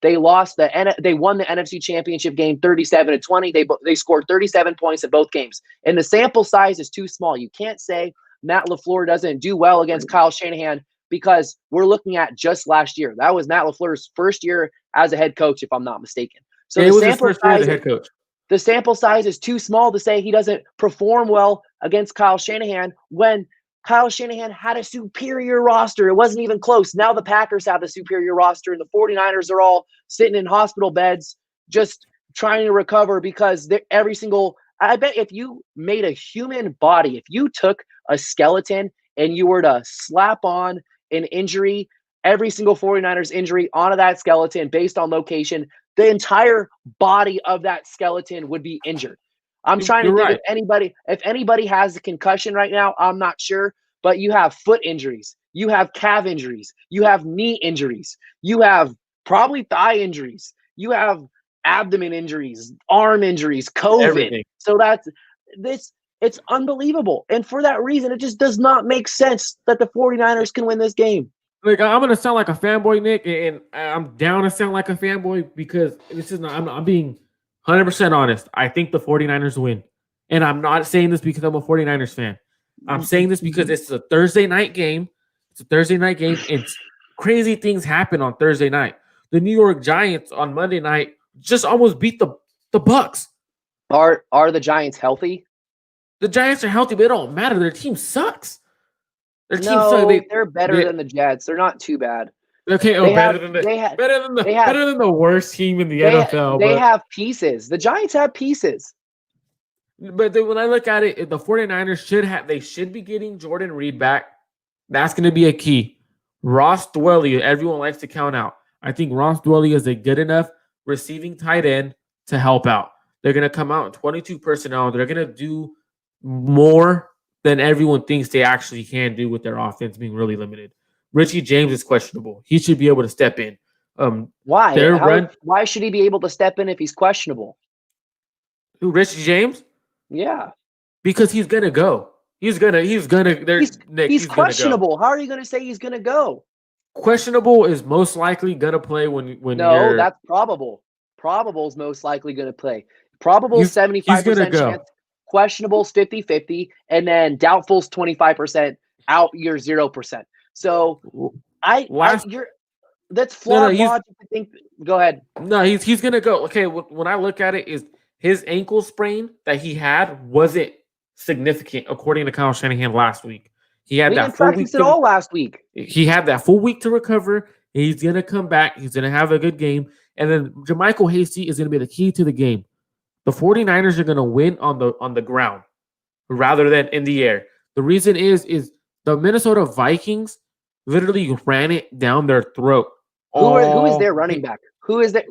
Speaker 1: They lost they won the NFC Championship game 37-20. They scored 37 points in both games. And the sample size is too small. You can't say Matt LaFleur doesn't do well against Kyle Shanahan because we're looking at just last year. That was Matt LaFleur's first year as a head coach, if I'm not mistaken. So
Speaker 2: it was his first year as a head coach.
Speaker 1: The sample size is too small to say he doesn't perform well against Kyle Shanahan when Kyle Shanahan had a superior roster. It wasn't even close. Now the Packers have the superior roster, and the 49ers are all sitting in hospital beds just trying to recover because I bet if you made a human body, if you took a skeleton and you were to slap on an injury, every single 49ers injury onto that skeleton based on location, the entire body of that skeleton would be injured. I'm trying to think if anybody has a concussion right now, I'm not sure, but you have foot injuries, you have calf injuries, you have knee injuries, you have probably thigh injuries, you have abdomen injuries, arm injuries, COVID.
Speaker 2: Everything.
Speaker 1: So it's unbelievable. And for that reason, it just does not make sense that the 49ers can win this game.
Speaker 2: Like, I'm gonna sound like a fanboy, Nick, and I'm down to sound like a fanboy because this is not. I'm being 100% honest. I think the 49ers win, and I'm not saying this because I'm a 49ers fan. I'm saying this because it's a Thursday night game. It's a Thursday night game, and crazy things happen on Thursday night. The New York Giants on Monday night just almost beat the Bucks.
Speaker 1: Are the Giants healthy?
Speaker 2: The Giants are healthy, but it don't matter. Their team sucks. They're
Speaker 1: better than the Jets. They're not too bad.
Speaker 2: Okay, better than the worst team in the NFL.
Speaker 1: They have pieces. The Giants have pieces.
Speaker 2: But when I look at it, the 49ers should be getting Jordan Reed back. That's going to be a key. Ross Dwelly, everyone likes to count out. I think Ross Dwelly is a good enough receiving tight end to help out. They're going to come out in 22 personnel. They're going to do more than everyone thinks they actually can do with their offense being really limited. Richie James is questionable. He should be able to step in.
Speaker 1: Why? Why should he be able to step in if he's questionable?
Speaker 2: Who, Richie James?
Speaker 1: Yeah.
Speaker 2: Because he's gonna go. He's
Speaker 1: questionable. How are you gonna say he's gonna go?
Speaker 2: Questionable is most likely gonna play when
Speaker 1: No, that's probable. Probable is most likely gonna play. Probable
Speaker 2: He's gonna
Speaker 1: 75%
Speaker 2: go.
Speaker 1: chance, questionable's 50-50, and then doubtful's 25%, out you're 0%. So
Speaker 2: Last
Speaker 1: you're that's
Speaker 2: no,
Speaker 1: flawed logic to think. Go ahead.
Speaker 2: no, he's gonna go. Okay, when I look at it, is his ankle sprain that he had wasn't significant according to Kyle Shanahan last week. He had
Speaker 1: He
Speaker 2: that
Speaker 1: didn't
Speaker 2: full
Speaker 1: practice
Speaker 2: week
Speaker 1: at
Speaker 2: to
Speaker 1: all last week.
Speaker 2: he had that full week to recover. He's gonna come back. He's gonna have a good game, and then Jermichael Hasty is gonna be the key to the game. The 49ers are gonna win on the ground rather than in the air. The reason is the Minnesota Vikings literally ran it down their throat.
Speaker 1: Who is their running back? Who is their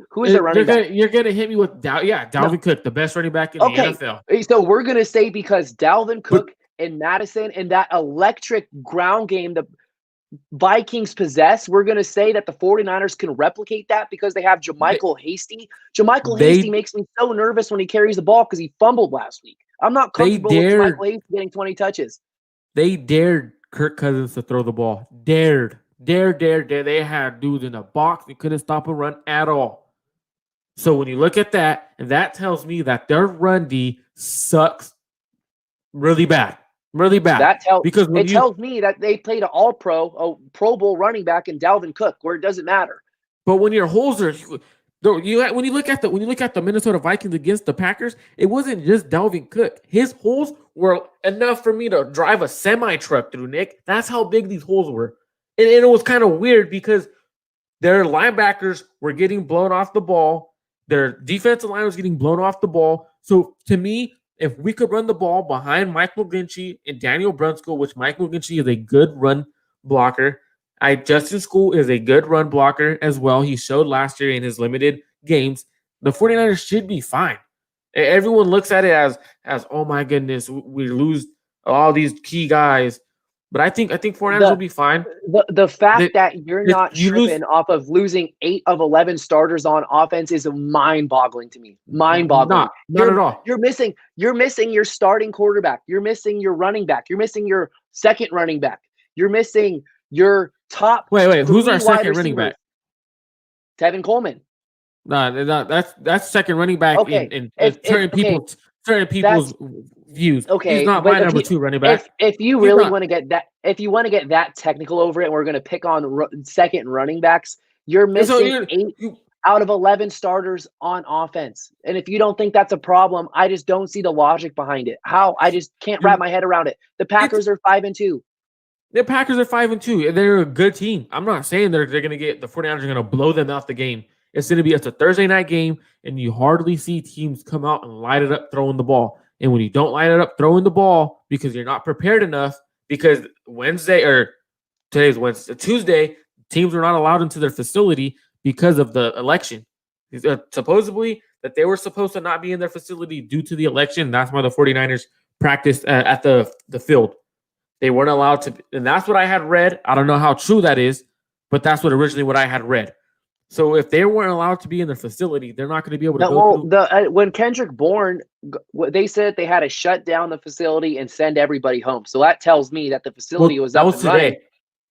Speaker 1: running back?
Speaker 2: You're gonna hit me with
Speaker 1: No.
Speaker 2: Dalvin Cook, the best running back in
Speaker 1: Okay.
Speaker 2: the NFL.
Speaker 1: So we're gonna say because Dalvin Cook and Madison and that electric ground game the Vikings possess, we're going to say that the 49ers can replicate that because they have Jermichael Hasty. Jermichael Hasty makes me so nervous when he carries the ball because he fumbled last week. I'm not comfortable with Jermichael Hasty getting 20 touches.
Speaker 2: They dared Kirk Cousins to throw the ball. Dared. They had dudes in a box. They couldn't stop a run at all. So when you look at that, and that tells me that their run D sucks really bad. Really bad.
Speaker 1: Because it tells me that they played an all-pro, a Pro Bowl running back in Dalvin Cook, where it doesn't matter.
Speaker 2: But when your holes are, when you look at the Minnesota Vikings against the Packers, it wasn't just Dalvin Cook. His holes were enough for me to drive a semi truck through. Nick, that's how big these holes were, and it was kind of weird because their linebackers were getting blown off the ball, their defensive line was getting blown off the ball. So to me, if we could run the ball behind Mike McGlinchey and Daniel Brunskill, which Mike McGlinchey is a good run blocker. Justin School is a good run blocker as well. He showed last year in his limited games. The 49ers should be fine. Everyone looks at it as oh my goodness, we lose all these key guys. But I think 49ers will be fine.
Speaker 1: The fact that you're not tripping off of losing 8 of 11 starters on offense is mind-boggling to me. Mind-boggling.
Speaker 2: Not at all.
Speaker 1: You're missing your starting quarterback. You're missing your running back. You're missing your second running back. You're missing your top.
Speaker 2: Wait. Who's our second running back?
Speaker 1: Tevin Coleman.
Speaker 2: No, that's second running back in certain people's views.
Speaker 1: Okay,
Speaker 2: he's not my number 2 running back.
Speaker 1: If you really want to get that technical over it, and we're going to pick on second running backs, you're missing 8 out of 11 starters on offense. And if you don't think that's a problem, I just don't see the logic behind it. How? I just can't wrap my head around it. The Packers are 5-2.
Speaker 2: The Packers are 5-2. They're a good team. I'm not saying they're going to get the 49ers are going to blow them out the game. It's a Thursday night game, and you hardly see teams come out and light it up throwing the ball. And when you don't light it up throwing the ball because you're not prepared enough, because Tuesday, teams were not allowed into their facility because of the election. Supposedly that they were supposed to not be in their facility due to the election. That's why the 49ers practiced at the field. They weren't allowed to, and that's what I had read. I don't know how true that is, but that's what I had read. So if they weren't allowed to be in their facility, they're not going to be able to go through.
Speaker 1: When Kendrick Bourne, they said they had to shut down the facility and send everybody home. So that tells me that the facility was up and
Speaker 2: today.
Speaker 1: running.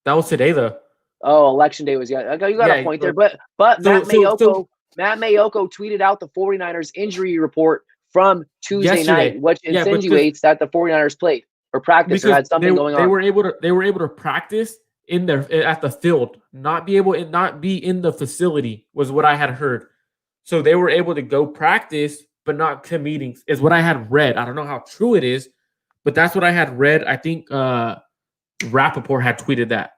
Speaker 2: That was today, though.
Speaker 1: Oh, election day was you got a point there. But Matt Mayoko tweeted out the 49ers injury report from Tuesday night, which insinuates that the 49ers played or practiced or had something going on.
Speaker 2: They were able to practice at the field, not be in the facility was what I had heard. So they were able to go practice, but not to meetings is what I had read. I don't know how true it is, but that's what I had read. I think Rappaport had tweeted that.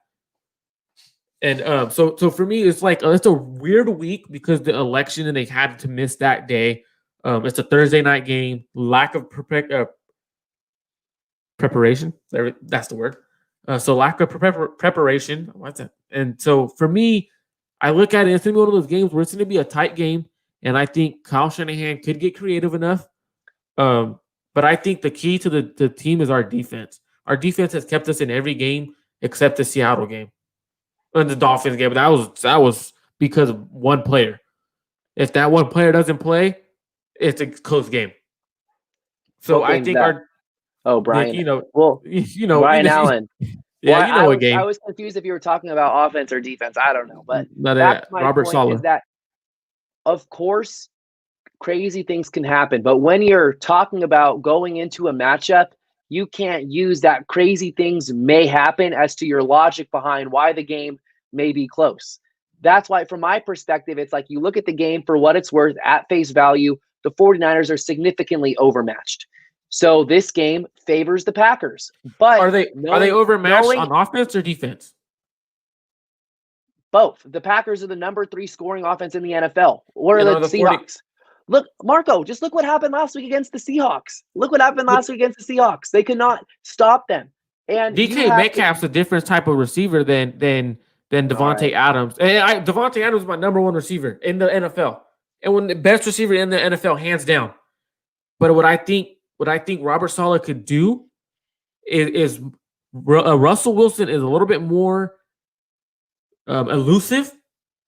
Speaker 2: And so for me, it's like it's a weird week because the election and they had to miss that day. It's a Thursday night game, lack of preparation. That's the word. So lack of preparation. What's that? And so for me, I look at it. It's going to be one of those games where it's going to be a tight game. And I think Kyle Shanahan could get creative enough. But I think the key to the team is our defense. Our defense has kept us in every game except the Seattle game. And the Dolphins game. But that was because of one player. If that one player doesn't play, it's a close game. So I think
Speaker 1: Brian.
Speaker 2: Brian
Speaker 1: Allen.
Speaker 2: Yeah, a game.
Speaker 1: I was confused if you were talking about offense or defense. I don't know, but
Speaker 2: that's my
Speaker 1: Robert
Speaker 2: point Saleh.
Speaker 1: Is that, of course, crazy things can happen. But when you're talking about going into a matchup, you can't use that crazy things may happen as to your logic behind why the game may be close. That's why, from my perspective, it's like you look at the game for what it's worth at face value. The 49ers are significantly overmatched. So this game favors the Packers. But
Speaker 2: Are they overmatched on offense or defense?
Speaker 1: Both. The Packers are the number 3 scoring offense in the NFL. Or the Seahawks. Look, Marco, just look what happened last week against the Seahawks. Look what happened last week against the Seahawks. They could not stop them. And
Speaker 2: DK Metcalf's a different type of receiver than Devontae Adams. And Devontae Adams is my number 1 receiver in the NFL. And when the best receiver in the NFL, hands down. But what I think Robert Saleh could do is Russell Wilson is a little bit more elusive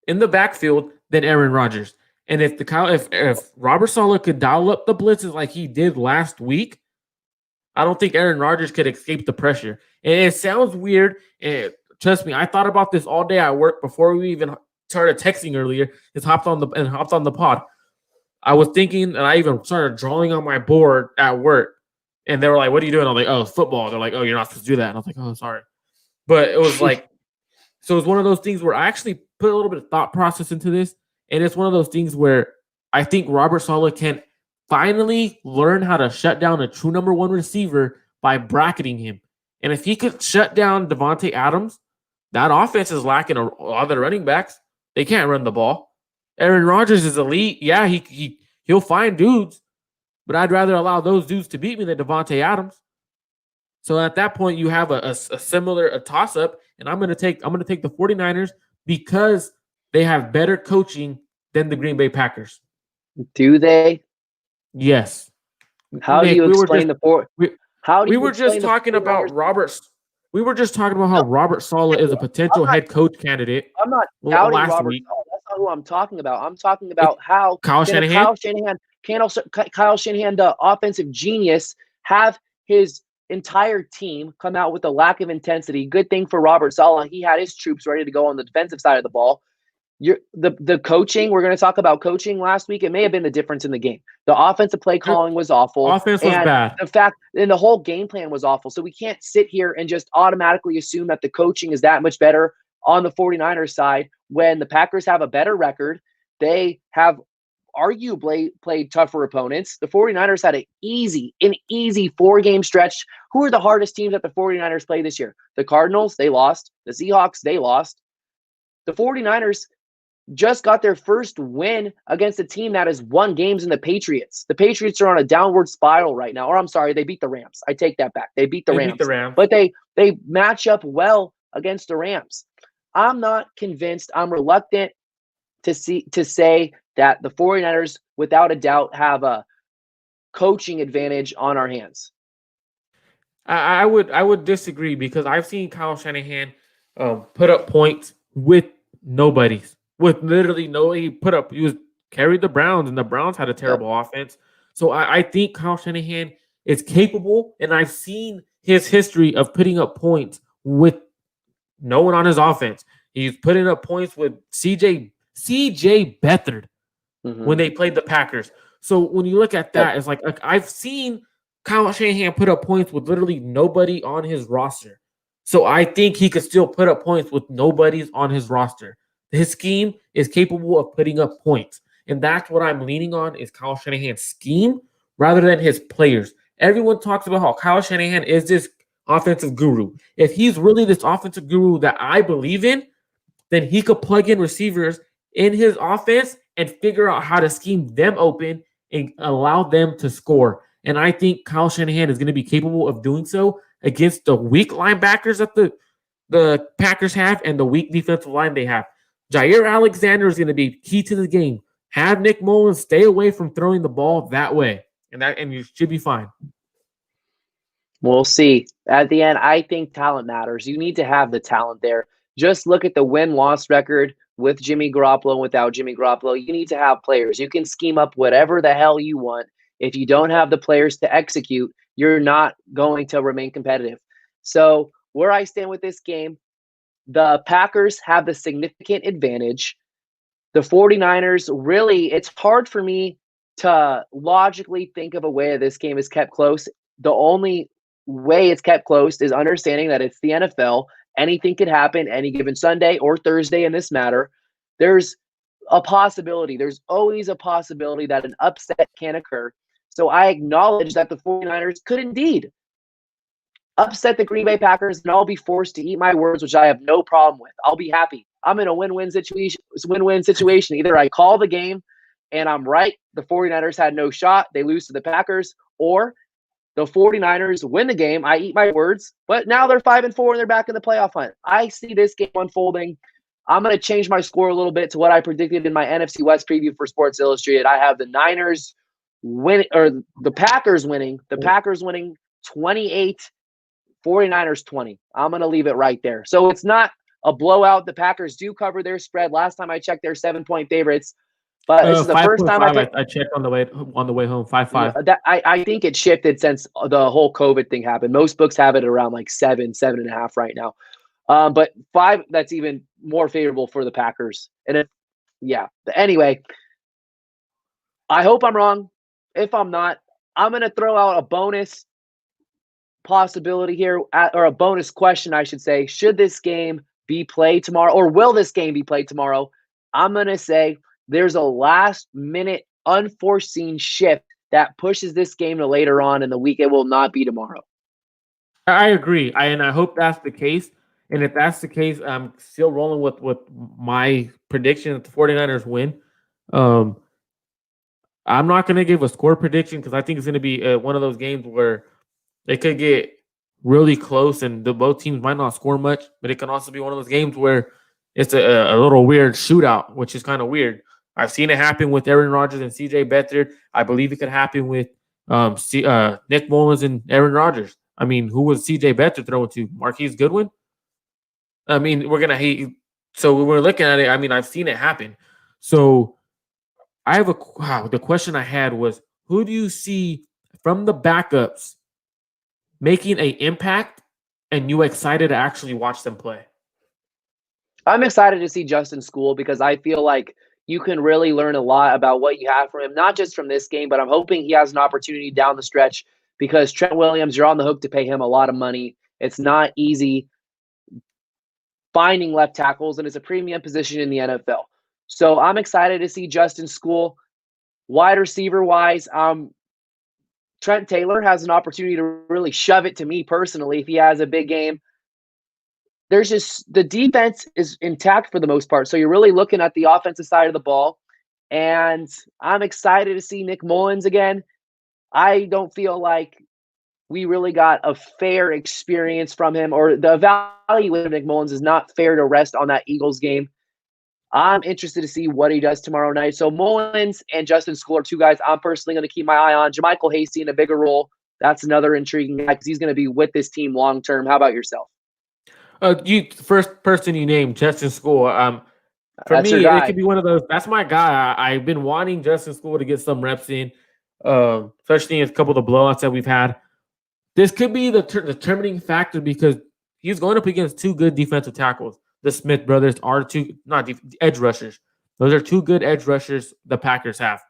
Speaker 2: in the backfield than Aaron Rodgers. And if Robert Saleh could dial up the blitzes like he did last week, I don't think Aaron Rodgers could escape the pressure. And it sounds weird. And trust me, I thought about this all day at work before we even started texting earlier. Just hopped on the pod. I was thinking, and I even started drawing on my board at work. And they were like, "What are you doing?" I'm like, "Oh, it's football." They're like, "Oh, you're not supposed to do that." And I was like, "Oh, sorry." But it was like, so it's one of those things where I actually put a little bit of thought process into this. And it's one of those things where I think Robert Saleh can finally learn how to shut down a true number 1 receiver by bracketing him. And if he could shut down Devontae Adams, that offense is lacking a lot of the running backs. They can't run the ball. Aaron Rodgers is elite. Yeah, he'll find dudes, but I'd rather allow those dudes to beat me than Devontae Adams. So at that point, you have a similar toss-up, and I'm gonna take the 49ers because they have better coaching than the Green Bay Packers.
Speaker 1: Do they?
Speaker 2: Yes.
Speaker 1: How do you explain the four?
Speaker 2: We were just talking about how Robert Saleh is a potential head coach candidate.
Speaker 1: I'm not doubting Robert Saleh. That's not who I'm talking about. I'm talking about how Kyle Shanahan, the offensive genius, have his entire team come out with a lack of intensity. Good thing for Robert Saleh. He had his troops ready to go on the defensive side of the ball. The coaching, we're going to talk about coaching last week. It may have been the difference in the game. The offensive play calling was awful.
Speaker 2: Offense was bad.
Speaker 1: The whole game plan was awful. So we can't sit here and just automatically assume that the coaching is that much better on the 49ers side when the Packers have a better record. They have arguably played tougher opponents. The 49ers had an easy 4-game stretch. Who are the hardest teams that the 49ers play this year? The Cardinals, they lost. The Seahawks, they lost. The 49ers just got their first win against a team that has won games in the Patriots. The Patriots are on a downward spiral right now. Or I'm sorry, they beat the Rams. I take that back. They beat the Rams. But they match up well against the Rams. I'm not convinced. I'm reluctant to say that the 49ers, without a doubt, have a coaching advantage on our hands.
Speaker 2: I would disagree because I've seen Kyle Shanahan put up points with nobodies. With literally he carried the Browns, and the Browns had a terrible offense. So I think Kyle Shanahan is capable, and I've seen his history of putting up points with no one on his offense. He's putting up points with CJ Beathard when they played the Packers. So when you look at that, it's like I've seen Kyle Shanahan put up points with literally nobody on his roster. So I think he could still put up points with nobody's on his roster. His scheme is capable of putting up points. And that's what I'm leaning on is Kyle Shanahan's scheme rather than his players. Everyone talks about how Kyle Shanahan is this offensive guru. If he's really this offensive guru that I believe in, then he could plug in receivers in his offense and figure out how to scheme them open and allow them to score. And I think Kyle Shanahan is going to be capable of doing so against the weak linebackers that the Packers have and the weak defensive line they have. Jair Alexander is going to be key to the game. Have Nick Mullins stay away from throwing the ball that way, and you should be fine.
Speaker 1: We'll see. At the end, I think talent matters. You need to have the talent there. Just look at the win-loss record with Jimmy Garoppolo and without Jimmy Garoppolo. You need to have players. You can scheme up whatever the hell you want. If you don't have the players to execute, you're not going to remain competitive. So where I stand with this game, the Packers have the significant advantage. The 49ers, really, it's hard for me to logically think of a way that this game is kept close. The only way it's kept close is understanding that it's the NFL. Anything could happen any given Sunday or Thursday in this matter. There's a possibility. There's always a possibility that an upset can occur. So I acknowledge that the 49ers could indeed upset the Green Bay Packers, and I'll be forced to eat my words, which I have no problem with. I'll be happy. I'm in a win-win situation. Win-win situation. Either I call the game and I'm right, the 49ers had no shot, they lose to the Packers, or the 49ers win the game, I eat my words, but now they're 5-4 and they're back in the playoff hunt. I see this game unfolding. I'm going to change my score a little bit to what I predicted in my NFC West preview for Sports Illustrated. I have the Niners win, or the Packers winning. The Packers winning 28, 49ers 20. I'm going to leave it right there. So it's not a blowout. The Packers do cover their spread. Last time I checked, they're 7-point favorites. But this is the first time
Speaker 2: I checked on the way home. 5-5.
Speaker 1: I think it shifted since the whole COVID thing happened. Most books have it around like 7.5 right now. But 5, that's even more favorable for the Packers. And anyway, I hope I'm wrong. If I'm not, I'm going to throw out a bonus possibility here, or a bonus question, I should say. Should this game be played tomorrow, or will this game be played tomorrow? I'm going to say there's a last-minute unforeseen shift that pushes this game to later on in the week. It will not be tomorrow.
Speaker 2: I agree. And I hope that's the case. And if that's the case, I'm still rolling with my prediction that the 49ers win. I'm not going to give a score prediction because I think it's going to be one of those games where it could get really close and both teams might not score much, but it can also be one of those games where it's a little weird shootout, which is kind of weird. I've seen it happen with Aaron Rodgers and CJ Beathard. I believe it could happen with Nick Mullins and Aaron Rodgers. I mean, who was CJ Beathard throwing to? Marquise Goodwin? I mean, we're going to hate. So we're looking at it. I mean, I've seen it happen. So I have the question I had was, who do you see from the backups making an impact and you excited to actually watch them play?
Speaker 1: I'm excited to see Justin School because I feel like you can really learn a lot about what you have from him, not just from this game, but I'm hoping he has an opportunity down the stretch because Trent Williams, you're on the hook to pay him a lot of money. It's not easy finding left tackles, and it's a premium position in the NFL. So I'm excited to see Justin School. Wide receiver-wise, Trent Taylor has an opportunity to really shove it to me personally if he has a big game. There's just the defense is intact for the most part. So you're really looking at the offensive side of the ball. And I'm excited to see Nick Mullins again. I don't feel like we really got a fair experience from him, or the value of Nick Mullins is not fair to rest on that Eagles game. I'm interested to see what he does tomorrow night. So Mullins and Justin School are two guys I'm personally going to keep my eye on. JaMychal Hasty in a bigger role. That's another intriguing guy because he's going to be with this team long term. How about yourself?
Speaker 2: You first person you named, Justin School. For
Speaker 1: That's
Speaker 2: me, it could be one of those. That's my guy. I've been wanting Justin School to get some reps in, especially in a couple of the blowouts that we've had. This could be the determining factor because he's going up against two good defensive tackles. The Smith brothers are edge rushers. Those are two good edge rushers the Packers have.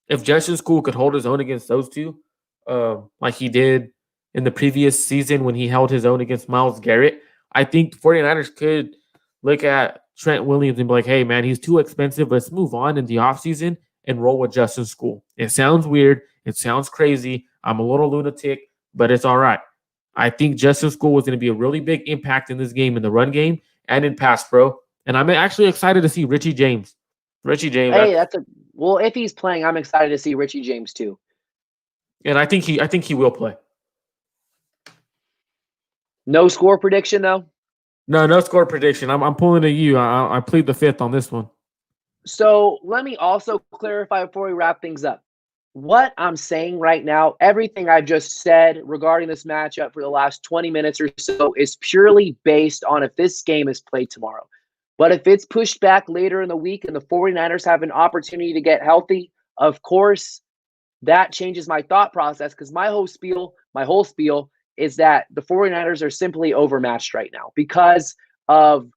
Speaker 2: If Justin School could hold his own against those two, like he did in the previous season when he held his own against Myles Garrett, I think the 49ers could look at Trent Williams and be like, hey, man, he's too expensive. Let's move on in the offseason and roll with Justin School. It sounds weird. It sounds crazy. I'm a little lunatic, but it's all right. I think Justin School was going to be a really big impact in this game, in the run game and in pass pro. And I'm actually excited to see Richie James.
Speaker 1: Hey, if he's playing, I'm excited to see Richie James too.
Speaker 2: And I think he will play.
Speaker 1: No score prediction though?
Speaker 2: No score prediction. I'm pulling to you. I plead the fifth on this one.
Speaker 1: So let me also clarify before we wrap things up. What I'm saying right now, everything I've just said regarding this matchup for the last 20 minutes or so is purely based on if this game is played tomorrow. But if it's pushed back later in the week and the 49ers have an opportunity to get healthy, of course, that changes my thought process because my whole spiel is that the 49ers are simply overmatched right now because of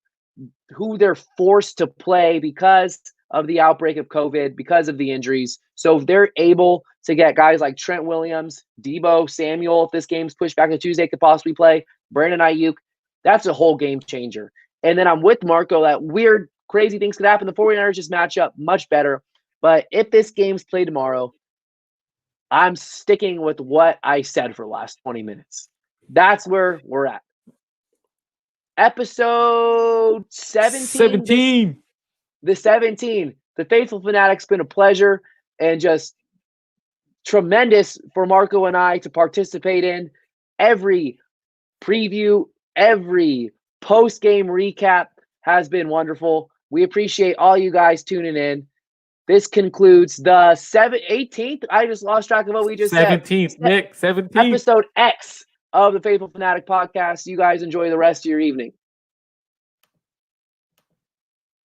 Speaker 1: who they're forced to play, because of the outbreak of COVID, because of the injuries. So if they're able to get guys like Trent Williams, Debo Samuel, if this game's pushed back to Tuesday, could possibly play, Brandon Ayuk, that's a whole game changer. And then I'm with Marco that weird, crazy things could happen. The 49ers just match up much better. But if this game's played tomorrow, I'm sticking with what I said for the last 20 minutes. That's where we're at. Episode 17. The 17. The Faithful Fanatics, been a pleasure and just tremendous for Marco and I to participate in. Every preview, every post-game recap has been wonderful. We appreciate all you guys tuning in. This concludes the 18th. I just lost track of what we just
Speaker 2: 17th,
Speaker 1: said.
Speaker 2: Nick, 17th.
Speaker 1: Episode X of the Faithful Fanatic Podcast. You guys enjoy the rest of your evening.